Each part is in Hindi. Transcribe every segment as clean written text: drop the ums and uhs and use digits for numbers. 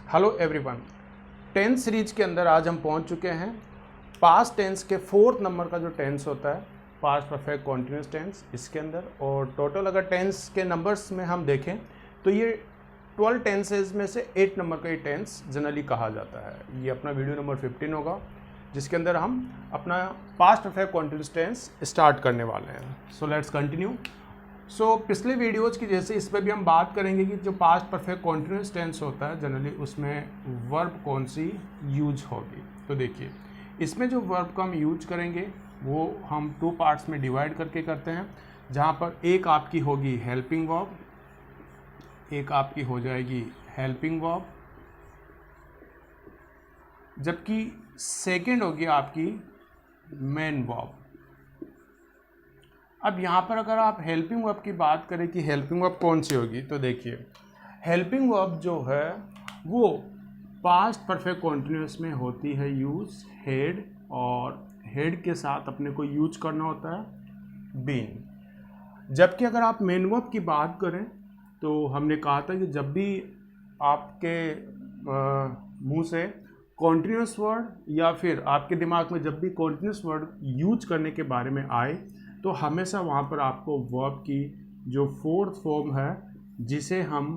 Hello everyone. टेंस सीरीज के अंदर आज हम पहुंच चुके हैं पास्ट टेंस के 4th नंबर का जो टेंस होता है पास्ट परफेक्ट कॉन्टिन्यूस टेंस इसके अंदर। और टोटल अगर टेंस के नंबर्स में हम देखें तो ये 12 टेंसेज में से 8 नंबर का ये टेंस जनरली कहा जाता है। ये अपना वीडियो नंबर 15 होगा जिसके अंदर हम अपना past perfect continuous tense start करने वाले हैं। So let's continue. पिछले वीडियोज़ की जैसे इस पर भी हम बात करेंगे कि जो पास्ट परफेक्ट कॉन्टिन्यूस टेंस होता है जनरली उसमें वर्ब कौन सी यूज होगी। तो देखिए इसमें जो वर्ब को हम यूज करेंगे वो हम 2 पार्ट्स में डिवाइड करके करते हैं, जहाँ पर एक आपकी होगी हेल्पिंग वर्ब, एक आपकी हो जाएगी हेल्पिंग वर्ब, जबकि सेकेंड होगी आपकी मेन वर्ब। अब यहाँ पर अगर आप हेल्पिंग वर्ब की बात करें कि हेल्पिंग वर्ब कौन सी होगी, तो देखिए हेल्पिंग वर्ब जो है वो पास्ट परफेक्ट कॉन्टिन्यूस में होती है यूज हेड, और हेड के साथ अपने को यूज करना होता है बीन। जबकि अगर आप मेन वर्ब की बात करें तो हमने कहा था कि जब भी आपके मुंह से कॉन्टिन्यूस वर्ड या फिर आपके दिमाग में जब भी कॉन्टिन्यूस वर्ड यूज करने के बारे में आए तो हमेशा वहाँ पर आपको वर्ब की जो 4th फॉर्म है जिसे हम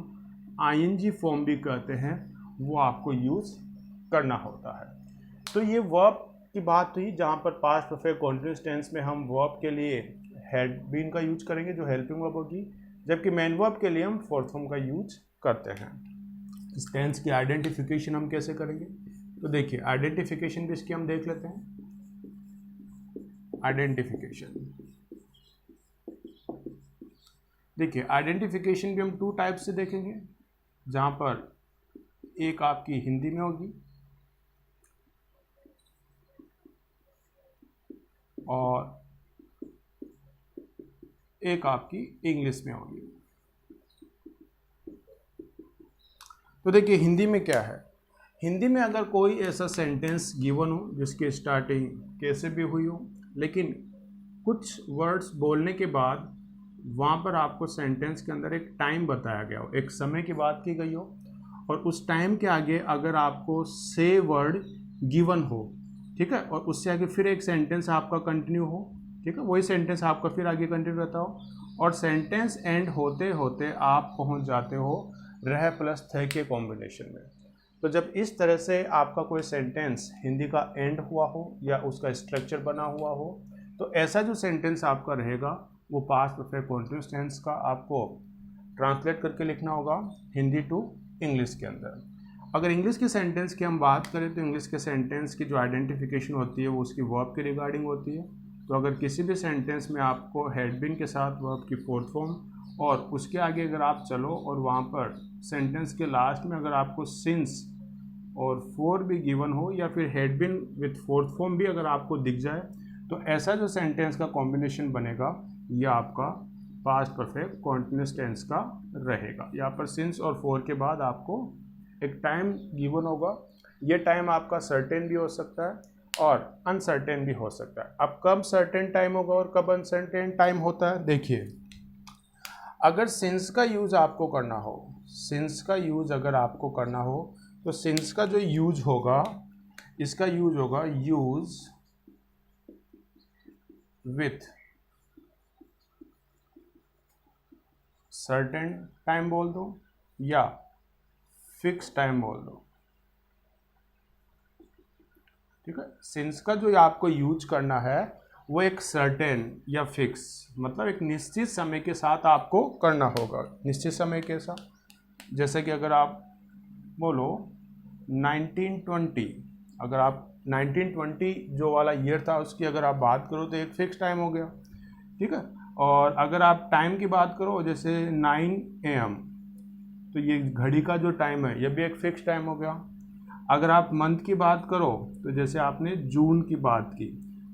आईएनजी फॉर्म भी कहते हैं वो आपको यूज़ करना होता है। तो ये वर्ब की बात हुई जहाँ पर पास्ट परफेक्ट कॉन्टिन्यूस टेंस में हम वर्ब के लिए हैड बीन का यूज करेंगे जो हेल्पिंग वर्ब होगी, जबकि मेन वर्ब के लिए हम 4th फॉर्म का यूज करते हैं। इस टेंस की आइडेंटिफिकेशन हम कैसे करेंगे, तो देखिए आइडेंटिफिकेशन भी इसकी हम देख लेते हैं। आइडेंटिफिकेशन देखिए आइडेंटिफिकेशन भी हम 2 टाइप से देखेंगे, जहाँ पर एक आपकी हिंदी में होगी और एक आपकी इंग्लिश में होगी। तो देखिए हिंदी में क्या है, हिंदी में अगर कोई ऐसा सेंटेंस गिवन हो जिसकी स्टार्टिंग कैसे भी हुई हो लेकिन कुछ वर्ड्स बोलने के बाद वहाँ पर आपको सेंटेंस के अंदर एक टाइम बताया गया हो, एक समय की बात की गई हो, और उस टाइम के आगे अगर आपको से वर्ड गिवन हो, ठीक है, और उससे आगे फिर एक सेंटेंस आपका कंटिन्यू हो, ठीक है, वही सेंटेंस आपका फिर आगे कंटिन्यू रहता हो और सेंटेंस एंड होते होते आप पहुँच जाते हो रह प्लस थे के कॉम्बिनेशन में। तो जब इस तरह से आपका कोई सेंटेंस हिंदी का एंड हुआ हो या उसका स्ट्रक्चर बना हुआ हो तो ऐसा जो सेंटेंस आपका रहेगा वो पास्ट परफेक्ट कॉन्टिन्यूस टेंस का आपको ट्रांसलेट करके लिखना होगा हिंदी टू इंग्लिश के अंदर। अगर इंग्लिश के सेंटेंस की हम बात करें तो इंग्लिश के सेंटेंस की जो आइडेंटिफिकेशन होती है वो उसकी वर्ब के रिगार्डिंग होती है। तो अगर किसी भी सेंटेंस में आपको हेड बीन के साथ वर्ब की 4th फॉर्म और उसके आगे अगर आप चलो और वहाँ पर सेंटेंस के लास्ट में अगर आपको सिंस और फोर भी गिवन हो या फिर head been with 4th form भी अगर आपको दिख जाए तो ऐसा जो सेंटेंस का कॉम्बिनेशन बनेगा यह आपका पास्ट परफेक्ट कॉन्टिन्यूस टेंस का रहेगा। यहाँ पर सिंस और फोर के बाद आपको एक टाइम गिवन होगा, ये टाइम आपका सर्टेन भी हो सकता है और अनसर्टेन भी हो सकता है। अब कब सर्टेन टाइम होगा और कब अनसर्टेन टाइम होता है, देखिए अगर सिंस का यूज आपको करना हो, सिंस का यूज अगर आपको करना हो तो सिंस का जो यूज होगा इसका यूज होगा यूज विथ सर्टेन टाइम बोल दो या फिक्स टाइम बोल दो, ठीक है। सिंस का जो आपको यूज करना है वो एक सर्टेन या फिक्स मतलब एक निश्चित समय के साथ आपको करना होगा, निश्चित समय के साथ। जैसे कि अगर आप बोलो 1920, अगर आप 1920 जो वाला ईयर था उसकी अगर आप बात करो तो एक फिक्स टाइम हो गया, ठीक है। और अगर आप टाइम की बात करो जैसे 9 AM तो ये घड़ी का जो टाइम है ये भी एक फिक्स टाइम हो गया। अगर आप मंथ की बात करो तो जैसे आपने जून की बात की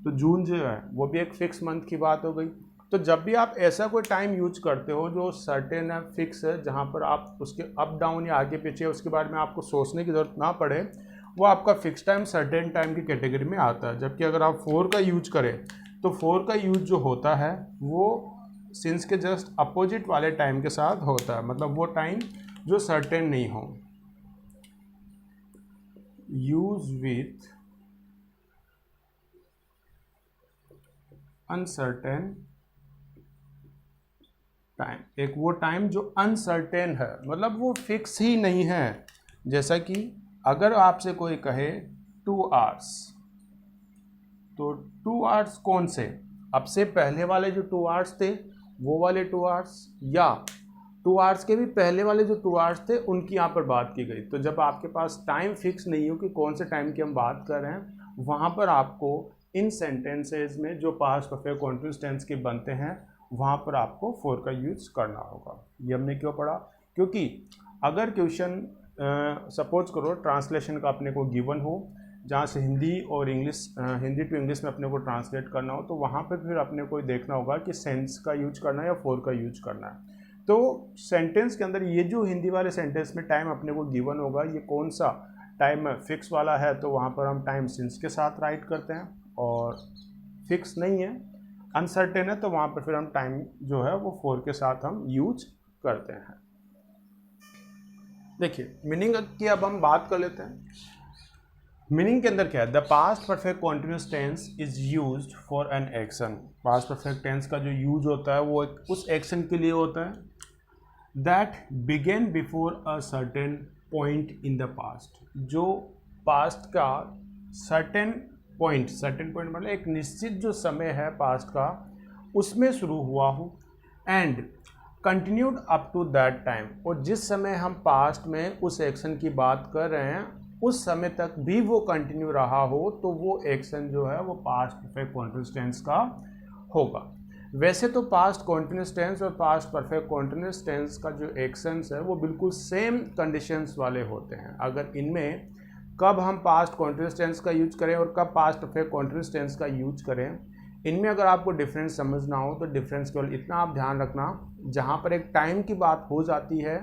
तो जून जो है वो भी एक फिक्स मंथ की बात हो गई। तो जब भी आप ऐसा कोई टाइम यूज करते हो जो सर्टेन है, फिक्स है, जहाँ पर आप उसके अप डाउन या आगे पीछे उसके बारे में आपको सोचने की ज़रूरत ना पड़े, वो आपका फिक्स टाइम सर्टेन टाइम की कैटेगरी में आता है। जबकि अगर आप 4 का यूज करें तो 4 का यूज जो होता है वो सिंस के जस्ट अपोजिट वाले टाइम के साथ होता है, मतलब वो टाइम जो सर्टेन नहीं हो। Use with uncertain time. एक वो टाइम जो अनसर्टेन है, मतलब वो फिक्स ही नहीं है। जैसा कि अगर आपसे कोई कहे 2 आवर्स, तो 2 आवर्स कौन से, अब से पहले वाले जो 2 आवर्स थे वो वाले 2 आवर्स, या 2 आवर्स के भी पहले वाले जो 2 आवर्स थे उनकी यहाँ पर बात की गई। तो जब आपके पास टाइम फिक्स नहीं हो कि कौन से टाइम की हम बात कर रहे हैं, वहाँ पर आपको इन सेंटेंसेस में जो पास्ट परफेक्ट कॉन्टिन्यूअस टेंस के बनते हैं वहाँ पर आपको फॉर का यूज करना होगा। ये हमने क्यों पढ़ा, क्योंकि अगर क्वेश्चन सपोज करो ट्रांसलेशन का अपने को गिवन हो, जहाँ से हिंदी और इंग्लिश, हिंदी टू इंग्लिश में अपने को ट्रांसलेट करना हो, तो वहाँ पर फिर अपने को देखना होगा कि सेंस का यूज करना है या फॉर का यूज करना है। तो सेंटेंस के अंदर ये जो हिंदी वाले सेंटेंस में टाइम अपने को गिवन होगा, ये कौन सा टाइम फिक्स वाला है, तो वहाँ पर हम टाइम सिंस के साथ राइट करते हैं, और फिक्स नहीं है, अनसर्टेन है, तो वहाँ पर फिर हम टाइम जो है वो फॉर के साथ हम यूज करते हैं। देखिए मीनिंग की अब हम बात कर लेते हैं। मीनिंग के अंदर क्या है, the past perfect continuous tense is used for an action. Past perfect tense का जो यूज होता है वो उस एक्शन के लिए होता है that began before a certain point in the past. जो पास्ट का सर्टेन पॉइंट मतलब एक निश्चित जो समय है पास्ट का उसमें शुरू हुआ हो, and continued up to that time, और जिस समय हम पास्ट में उस एक्शन की बात कर रहे हैं उस समय तक भी वो कंटिन्यू रहा हो, तो वो एक्शन जो है वो पास्ट परफेक्ट कॉन्टिन्यूअस टेंस का होगा। वैसे तो पास्ट कॉन्टिन्यूअस टेंस और पास्ट परफेक्ट कॉन्टिन्यूअस टेंस का जो एक्शंस है वो बिल्कुल सेम कंडीशंस वाले होते हैं। अगर इनमें कब हम पास्ट कॉन्टिन्यूअस टेंस का यूज करें और कब पास्ट परफेक्ट कॉन्टिन्यूअस टेंस का यूज करें, इनमें अगर आपको डिफरेंस समझना हो तो डिफरेंस केवल इतना आप ध्यान रखना, जहाँ पर एक टाइम की बात हो जाती है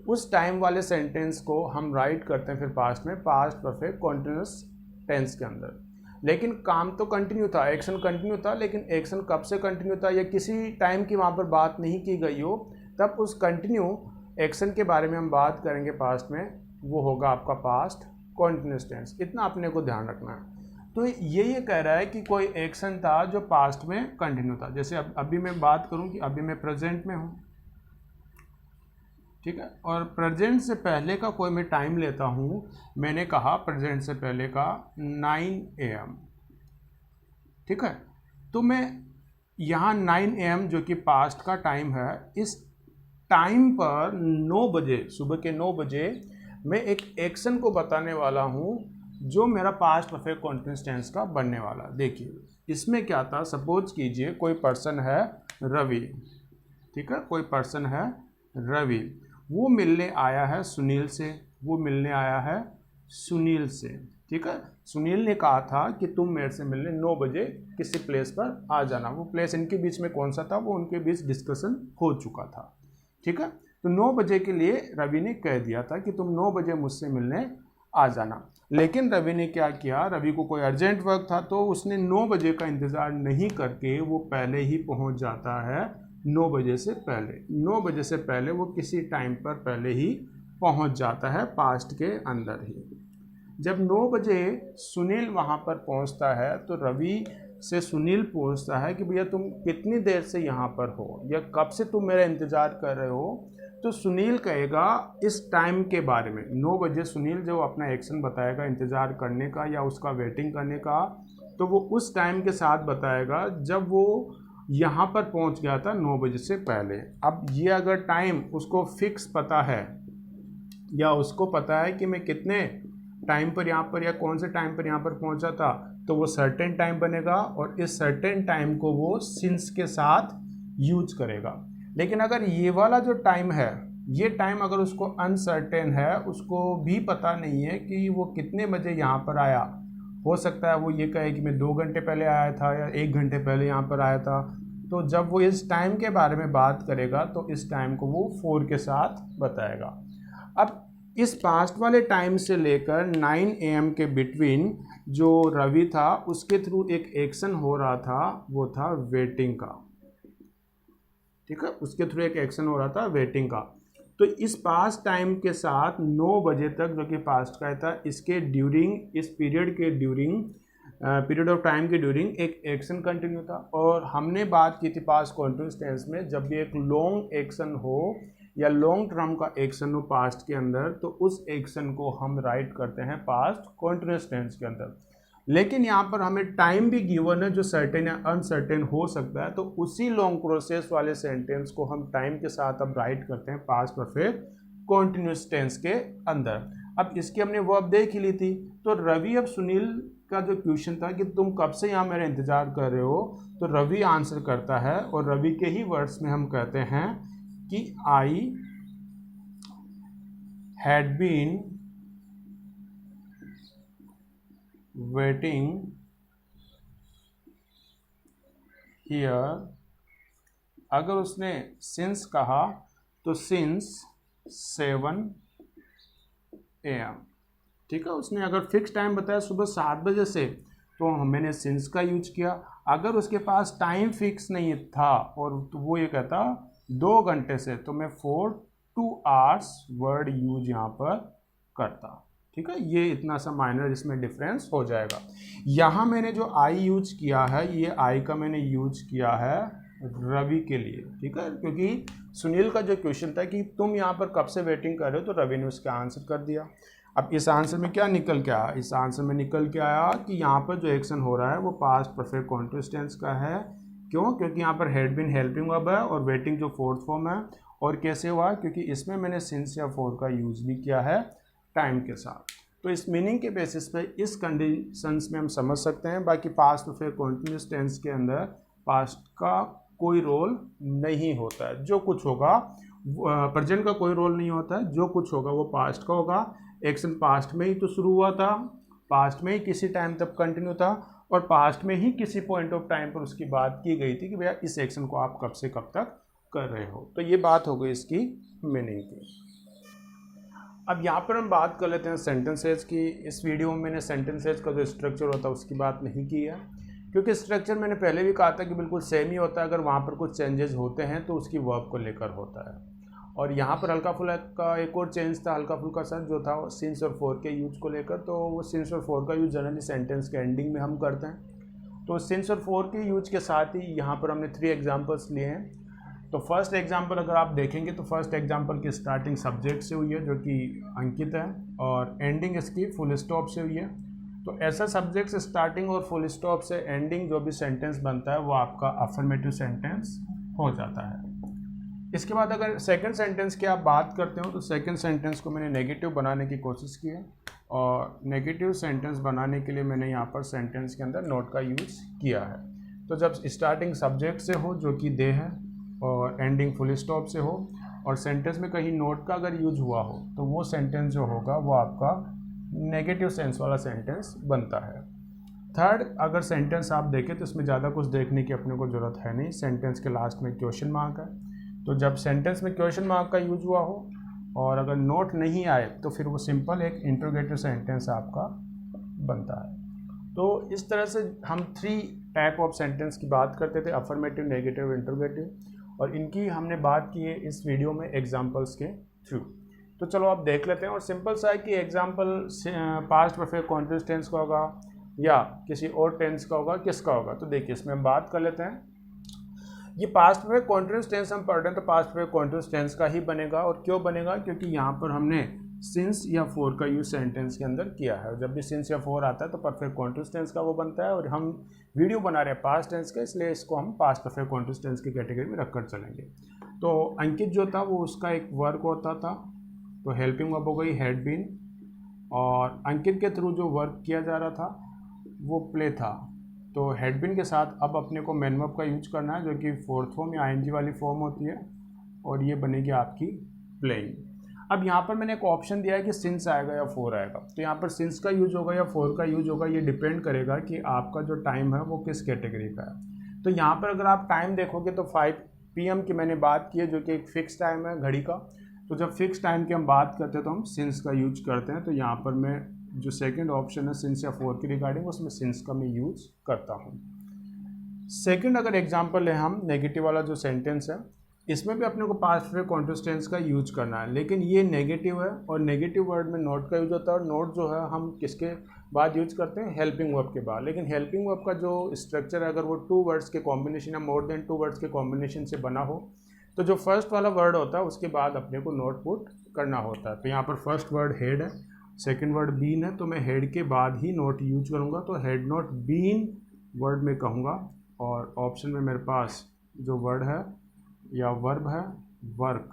उस टाइम वाले सेंटेंस को हम राइट करते हैं फिर पास्ट में पास्ट परफेक्ट कॉन्टिन्यूअस टेंस के अंदर। लेकिन काम तो कंटिन्यू था, एक्शन कंटिन्यू था, लेकिन एक्शन कब से कंटिन्यू था या किसी टाइम की वहाँ पर बात नहीं की गई हो, तब उस कंटिन्यू एक्शन के बारे में हम बात करेंगे पास्ट में, वो होगा आपका पास्ट कॉन्टिन्यूअस टेंस। इतना अपने को ध्यान रखना है। तो ये कह रहा है कि कोई एक्शन था जो पास्ट में कंटिन्यू था। जैसे अभी मैं बात करूं कि अभी मैं प्रेजेंट में हूं, ठीक है, और प्रेजेंट से पहले का कोई मैं टाइम लेता हूं, मैंने कहा प्रेजेंट से पहले का 9 AM, ठीक है, तो मैं यहाँ 9 AM जो कि पास्ट का टाइम है, इस टाइम पर 9 बजे, सुबह के 9 बजे मैं एक एक्शन को बताने वाला हूँ जो मेरा पास्ट परफेक्ट कॉन्टिन्यूअस टेंस का बनने वाला। देखिए इसमें क्या था, सपोज कीजिए कोई पर्सन है रवि, ठीक है, कोई पर्सन है रवि, वो मिलने आया है सुनील से, वो मिलने आया है सुनील से, ठीक है। सुनील ने कहा था कि तुम मेरे से मिलने 9 बजे किसी प्लेस पर आ जाना। वो प्लेस इनके बीच में कौन सा था, वो उनके बीच डिस्कशन हो चुका था, ठीक है। तो 9 बजे के लिए रवि ने कह दिया था कि तुम 9 बजे मुझसे मिलने आ जाना। लेकिन रवि ने क्या किया, रवि को कोई अर्जेंट वर्क था, तो उसने 9 बजे का इंतज़ार नहीं करके वो पहले ही पहुंच जाता है 9 बजे से पहले। 9 बजे से पहले वो किसी टाइम पर पहले ही पहुंच जाता है पास्ट के अंदर ही। जब 9 बजे सुनील वहां पर पहुंचता है तो रवि से सुनील पूछता है कि भैया तुम कितनी देर से यहाँ पर हो या कब से तुम मेरा इंतज़ार कर रहे हो। तो सुनील कहेगा इस टाइम के बारे में, 9 बजे सुनील जो अपना एक्शन बताएगा इंतज़ार करने का या उसका वेटिंग करने का, तो वो उस टाइम के साथ बताएगा जब वो यहाँ पर पहुँच गया था 9 बजे से पहले। अब ये अगर टाइम उसको फिक्स पता है या उसको पता है कि मैं कितने टाइम पर यहाँ पर या कौन से टाइम पर यहाँ पर पहुँचा था, तो वो सर्टेन टाइम बनेगा और इस सर्टेन टाइम को वो सिंस के साथ यूज करेगा। लेकिन अगर ये वाला जो टाइम है, ये टाइम अगर उसको अनसर्टेन है, उसको भी पता नहीं है कि वो कितने बजे यहाँ पर आया, हो सकता है वो ये कहे कि मैं 2 घंटे पहले आया था या 1 घंटे पहले यहाँ पर आया था, तो जब वो इस टाइम के बारे में बात करेगा तो इस टाइम को वो 4 के साथ बताएगा। अब इस पास्ट वाले टाइम से लेकर 9 AM के बिटवीन जो रवि था उसके थ्रू एक एक्शन हो रहा था, वो था वेटिंग का, ठीक है, उसके थ्रू एक एक्शन हो रहा था वेटिंग का। तो इस पास्ट टाइम के साथ 9 बजे तक जो कि पास्ट का था, इसके ड्यूरिंग, इस पीरियड के ड्यूरिंग, पीरियड ऑफ टाइम के ड्यूरिंग एक एक्शन कंटिन्यू था। और हमने बात की थी पास्ट कॉन्टिन्यूस टेंस में, जब भी एक लॉन्ग एक्शन हो या लॉन्ग टर्म का एक्शन हो पास्ट के अंदर, तो उस एक्शन को हम राइट करते हैं पास्ट कॉन्टिन्यूस टेंस के अंदर। लेकिन यहाँ पर हमें टाइम भी गिवन है जो सर्टेन या अनसर्टेन हो सकता है, तो उसी लॉन्ग प्रोसेस वाले सेंटेंस को हम टाइम के साथ अब राइट करते हैं पास्ट परफेक्ट कॉन्टिन्यूस टेंस के अंदर। अब इसकी हमने वर्ब देख ही ली थी। तो रवि, अब सुनील का जो क्वेश्चन था कि तुम कब से यहाँ मेरा इंतजार कर रहे हो, तो रवि आंसर करता है और रवि के ही वर्ड्स में हम कहते हैं कि I had been waiting here. अगर उसने सिंस कहा तो सिंस 7 AM, ठीक है। उसने अगर फिक्स टाइम बताया सुबह 7 बजे से, तो मैंने सिंस का यूज किया। अगर उसके पास टाइम फिक्स नहीं था और तो वो ये कहता 2 घंटे से, तो मैं 4 2 hours वर्ड यूज यहाँ पर करता, ठीक है। ये इतना सा माइनर इसमें डिफरेंस हो जाएगा। यहाँ मैंने जो आई यूज किया है, ये आई का मैंने यूज किया है रवि के लिए, ठीक है, क्योंकि सुनील का जो क्वेश्चन था कि तुम यहाँ पर कब से वेटिंग कर रहे हो, तो रवि ने उसका आंसर कर दिया। अब इस आंसर में क्या निकल के आया, इस आंसर में निकल के आया कि यहाँ पर जो एक्शन हो रहा है वो पास्ट परफेक्ट कॉन्टिन्यूस टेंस का है। क्यों? क्योंकि यहाँ पर हैड बीन हेल्पिंग वर्ब है और वेटिंग जो फोर्थ फॉर्म है। और कैसे हुआ? क्योंकि इसमें मैंने सिंस या फॉर का यूज भी किया है टाइम के साथ। तो इस मीनिंग के बेसिस पे इस कंडीशंस में हम समझ सकते हैं। बाकी पास्ट परफेक्ट कॉन्टिन्यूस टेंस के अंदर पास्ट का कोई रोल नहीं होता है। जो कुछ होगा, प्रेजेंट का कोई रोल नहीं होता है, जो कुछ होगा वो पास्ट का होगा। एक्शन पास्ट में ही तो शुरू हुआ था, पास्ट में ही किसी टाइम तक कंटिन्यू था और पास्ट में ही किसी पॉइंट ऑफ टाइम पर उसकी बात की गई थी कि भैया इस एक्शन को आप कब से कब तक कर रहे हो। तो ये बात हो गई इसकी मीनिंग की। अब यहाँ पर हम बात कर लेते हैं सेंटेंसेज की। इस वीडियो में मैंने सेंटेंसेज का जो स्ट्रक्चर होता है उसकी बात नहीं की है, क्योंकि स्ट्रक्चर मैंने पहले भी कहा था कि बिल्कुल सेम ही होता है। अगर वहाँ पर कुछ चेंजेस होते हैं तो उसकी वर्ब को लेकर होता है। और यहाँ पर हल्का फुल्का एक और चेंज था, हल्का फुल्का सा, जो था सिंस और फॉर के यूज को लेकर। तो वो सिंस और फॉर का यूज जनरली सेंटेंस के एंडिंग में हम करते हैं। तो सिंस और फॉर के यूज के साथ ही यहाँ पर हमने 3 एग्जाम्पल्स लिए हैं। तो फर्स्ट एग्जाम्पल अगर आप देखेंगे तो फर्स्ट एग्जाम्पल की स्टार्टिंग सब्जेक्ट से हुई है जो कि अंकित है, और एंडिंग इसकी फुल स्टॉप से हुई है। तो ऐसा सब्जेक्ट से स्टार्टिंग और फुल स्टॉप से एंडिंग जो भी सेंटेंस बनता है वो आपका अफर्मेटिव सेंटेंस हो जाता है। इसके बाद अगर सेकंड सेंटेंस की आप बात करते हो तो सेकंड सेंटेंस को मैंने नेगेटिव बनाने की कोशिश की है, और नेगेटिव सेंटेंस बनाने के लिए मैंने यहाँ पर सेंटेंस के अंदर नोट का यूज़ किया है। तो जब स्टार्टिंग सब्जेक्ट से हो जो कि दे है, और एंडिंग फुल स्टॉप से हो, और सेंटेंस में कहीं नोट का अगर यूज हुआ हो, तो वो सेंटेंस जो होगा वो आपका नेगेटिव सेंस वाला सेंटेंस बनता है। थर्ड, अगर सेंटेंस आप देखें तो इसमें ज़्यादा कुछ देखने की अपने को ज़रूरत है नहीं। सेंटेंस के लास्ट में क्वेश्चन मार्क है, तो जब सेंटेंस में क्वेश्चन मार्क का यूज हुआ हो और अगर नोट नहीं आए तो फिर वो सिंपल एक इंट्रोगेटिव सेंटेंस आपका बनता है। तो इस तरह से हम 3 टाइप ऑफ सेंटेंस की बात करते थे, अफर्मेटिव, नेगेटिव, इंट्रोगेटिव, और इनकी हमने बात की है इस वीडियो में एग्जाम्पल्स के थ्रू। तो चलो आप देख लेते हैं। और सिंपल सा है कि example past perfect continuous tense का होगा या किसी और टेंस का होगा, किसका होगा। तो देखिए इसमें हम बात कर लेते हैं। ये पास्ट परफेक्ट कॉन्टिन्यूस टेंस हम पढ़ रहे हैं तो पास्ट परफेक्ट कॉन्टिन्यूस टेंस का ही बनेगा। और क्यों बनेगा? क्योंकि यहाँ पर हमने सिंस या फॉर का यूज सेंटेंस के अंदर किया है। जब भी सिंस या फॉर आता है तो परफेक्ट कॉन्टिन्यूस टेंस का वो बनता है, और हम वीडियो बना रहे हैं पास्ट टेंस का, इसलिए इसको हम पास्ट परफेक्ट कॉन्टिन्यूस टेंस की कैटेगरी में रखकर चलेंगे। तो अंकित जो था वो उसका एक वर्क होता था, तो हेल्पिंग वर्ब हो गई हैड बीन, और अंकित के थ्रू जो वर्क किया जा रहा था वो प्ले था। तो हैड बीन के साथ अब अपने को मेन वर्ब का यूज करना है जो कि फोर्थ फॉर्म या आईएनजी वाली फॉर्म होती है, और ये बनेगी आपकी प्लेइंग। अब यहाँ पर मैंने एक ऑप्शन दिया है कि सिंस आएगा या फोर आएगा। तो यहाँ पर सिंस का यूज होगा या फोर का यूज होगा, ये डिपेंड करेगा कि आपका जो टाइम है वो किस कैटेगरी का है। तो यहाँ पर अगर आप टाइम देखोगे तो 5 PM की मैंने बात की है, जो कि एक फिक्स टाइम है घड़ी का। तो जब फिक्स टाइम की हम बात करते हैं तो हम सिंस का यूज करते हैं। तो यहाँ पर मैं जो सेकंड ऑप्शन है सिंस या फोर की रिगार्डिंग, उसमें सिंस का मैं यूज करता हूँ। सेकंड अगर एग्जांपल है हम नेगेटिव वाला जो सेंटेंस है, इसमें भी अपने को पास्ट परफेक्ट कंटीन्यूअस टेंस का यूज करना है, लेकिन ये नेगेटिव है और नेगेटिव वर्ड में नॉट का यूज होता है। और नॉट जो है हम किसके बाद यूज करते हैं, हेल्पिंग वर्ब के बाद। लेकिन हेल्पिंग वर्ब का जो स्ट्रक्चर है, अगर वो 2 वर्ड्स के कॉम्बिनेशन या मोर देन 2 वर्ड्स के कॉम्बिनेशन से बना हो, तो जो फर्स्ट वाला वर्ड होता है उसके बाद अपने को नॉट पुट करना होता है। तो यहाँ पर फर्स्ट वर्ड हेड है, सेकेंड वर्ड बीन है, तो मैं हेड के बाद ही नॉट यूज करूँगा। तो हेड नॉट बीन वर्ड में कहूँगा। और ऑप्शन में मेरे पास जो वर्ड है या वर्ब है वर्क,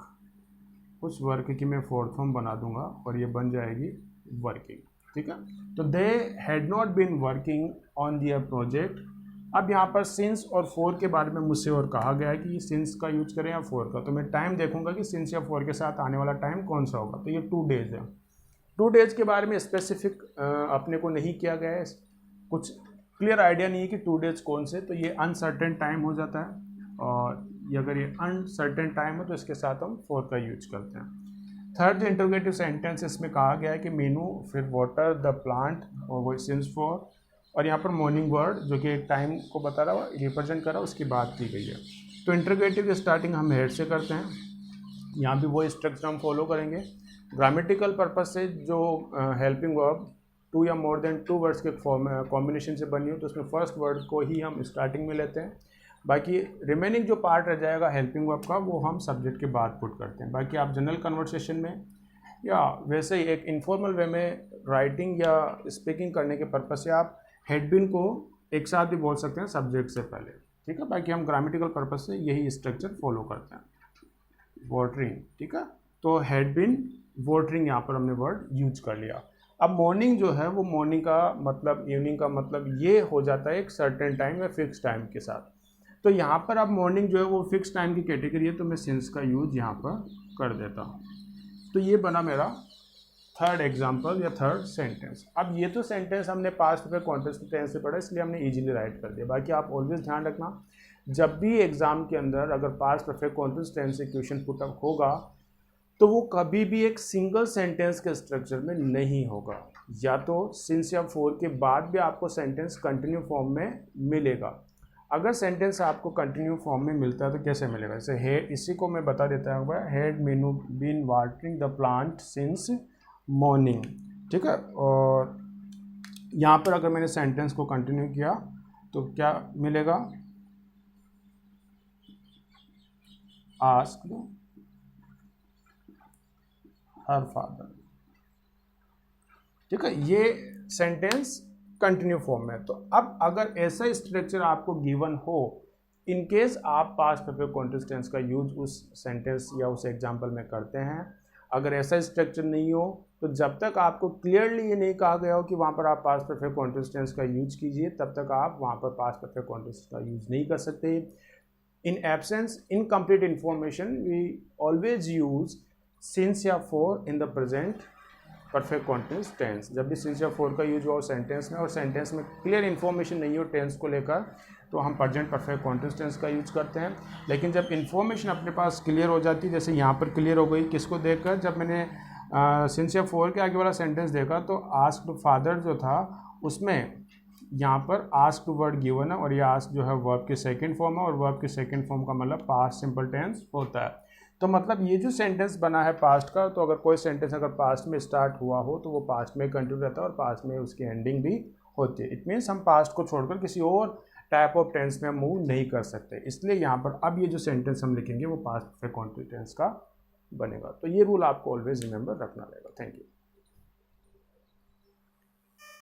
उस वर्क की मैं फोर्थ फॉर्म बना दूंगा और ये बन जाएगी वर्किंग। ठीक है, तो they had not been working on their project. अब यहाँ पर सिंस और फॉर के बारे में मुझसे और कहा गया है कि सिंस का यूज करें या फॉर का। तो मैं टाइम देखूंगा कि सिंस या फॉर के साथ आने वाला टाइम कौन सा होगा। तो ये 2 डेज है। 2 डेज के बारे में स्पेसिफिक अपने को नहीं किया गया है, कुछ क्लियर आइडिया नहीं है कि 2 डेज कौन से। तो ये अनसर्टेन टाइम हो जाता है और ये अगर ये अनसर्टेन टाइम है तो इसके साथ हम फॉर का यूज करते हैं। थर्ड जो इंटरोगेटिव सेंटेंस इसमें कहा गया है कि मेनू, फिर वाटर, द प्लांट और वो सिंस फॉर, और यहाँ पर मॉर्निंग वर्ड जो कि टाइम को बता रहा हुआ रिप्रेजेंट कर रहा है उसकी बात की गई है। तो इंटरोगेटिव की स्टार्टिंग हम हेड से करते हैं, यहाँ भी वो स्ट्रक्चर हम फॉलो करेंगे। ग्रामेटिकल पर्पज से जो हेल्पिंग वर्ब 2 या मोर देन 2 वर्ड्स के कॉम्बिनेशन से बनी हो तो उसमें फर्स्ट वर्ड को ही हम स्टार्टिंग में लेते हैं। बाकी रिमेनिंग जो पार्ट रह जाएगा हेल्पिंग वर्ब का वो हम सब्जेक्ट के बाद पुट करते हैं। बाकी आप जनरल कन्वर्सेशन में या वैसे ही एक इनफॉर्मल वे में राइटिंग या स्पीकिंग करने के पर्पज से आप हेड बिन को एक साथ भी बोल सकते हैं सब्जेक्ट से पहले। ठीक है, बाकी हम ग्रामेटिकल पर्पज से यही स्ट्रक्चर फॉलो करते हैं। वाटरिंग, ठीक है, तो हेड बिन वाटरिंग यहाँ पर हमने वर्ड यूज कर लिया। अब मॉर्निंग जो है वो मॉर्निंग का मतलब, इवनिंग का मतलब ये हो जाता है एक सर्टेन टाइम या फिक्स टाइम के साथ। तो यहाँ पर अब मॉर्निंग जो है वो फिक्स टाइम की कैटेगरी है, तो मैं सिंस का यूज यहाँ पर कर देता हूँ। तो ये बना मेरा थर्ड एग्जाम्पल या थर्ड सेंटेंस। अब ये तो सेंटेंस हमने पास्ट परफेक्ट कंटीन्यूअस टेंस से पढ़ा इसलिए हमने इजीली राइट कर दिया। बाकी आप ऑलवेज ध्यान रखना, जब भी एग्जाम के अंदर अगर पास्ट परफेक्ट कंटीन्यूअस टेंस से क्वेश्चन पुट अप होगा तो वो कभी भी एक सिंगल सेंटेंस के स्ट्रक्चर में नहीं होगा, या तो सिंस या फॉर के बाद भी आपको सेंटेंस कंटिन्यू फॉर्म में मिलेगा। अगर सेंटेंस आपको कंटिन्यू फॉर्म में मिलता है तो कैसे मिलेगा, जैसे हेड, इसी को मैं बता देता हूँ, had Manu been watering the plant since morning. ठीक है, और यहाँ पर अगर मैंने सेंटेंस को कंटिन्यू किया तो क्या मिलेगा, आस्क्ड हर फादर। ठीक है, ये सेंटेंस कंटिन्यू फॉर्म में। तो अब अगर ऐसा स्ट्रक्चर आपको गिवन हो, इन केस आप पास्ट परफेक्ट कंटीन्यूअस टेंस का यूज उस सेंटेंस या उस एग्जांपल में करते हैं। अगर ऐसा स्ट्रक्चर नहीं हो तो जब तक आपको क्लियरली ये नहीं कहा गया हो कि वहाँ पर आप पास्ट परफेक्ट कंटीन्यूअस टेंस का यूज कीजिए, तब तक आप वहाँ पर पास्ट परफेक्ट कंटीन्यूअस का यूज नहीं कर सकते। In absence incomplete information we always use since या for in the present perfect continuous tense. जब भी सिंस या फॉर का यूज हो सेंटेंस में और सेंटेंस में क्लियर इन्फॉर्मेशन नहीं हो टेंस को लेकर, तो हम प्रेजेंट परफेक्ट कंटीन्यूअस टेंस का यूज करते हैं। लेकिन जब इन्फॉर्मेशन अपने पास क्लियर हो जाती है, जैसे यहाँ पर क्लियर हो गई, किसको देखकर, जब मैंने सिंस या फॉर के आगे वाला सेंटेंस देखा तो आस्क्ड फादर जो था उसमें यहाँ पर आस्क्ड वर्ड गिवन है और ये आस्क जो है वर्ब के सेकेंड फॉर्म है और वर्ब के सेकेंड फॉर्म का मतलब पास्ट सिंपल टेंस होता है। तो मतलब ये जो सेंटेंस बना है पास्ट का, तो अगर कोई सेंटेंस अगर पास्ट में स्टार्ट हुआ हो तो वो पास्ट में कंटिन्यू रहता है और पास्ट में उसकी एंडिंग भी होती है। इट मीन्स हम पास्ट को छोड़कर किसी और टाइप ऑफ टेंस में मूव नहीं कर सकते। इसलिए यहाँ पर अब ये जो सेंटेंस हम लिखेंगे वो पास्ट परफेक्ट कंटीन्यूअस टेंस का बनेगा। तो ये रूल आपको ऑलवेज रिमेंबर रखना रहेगा। Thank you.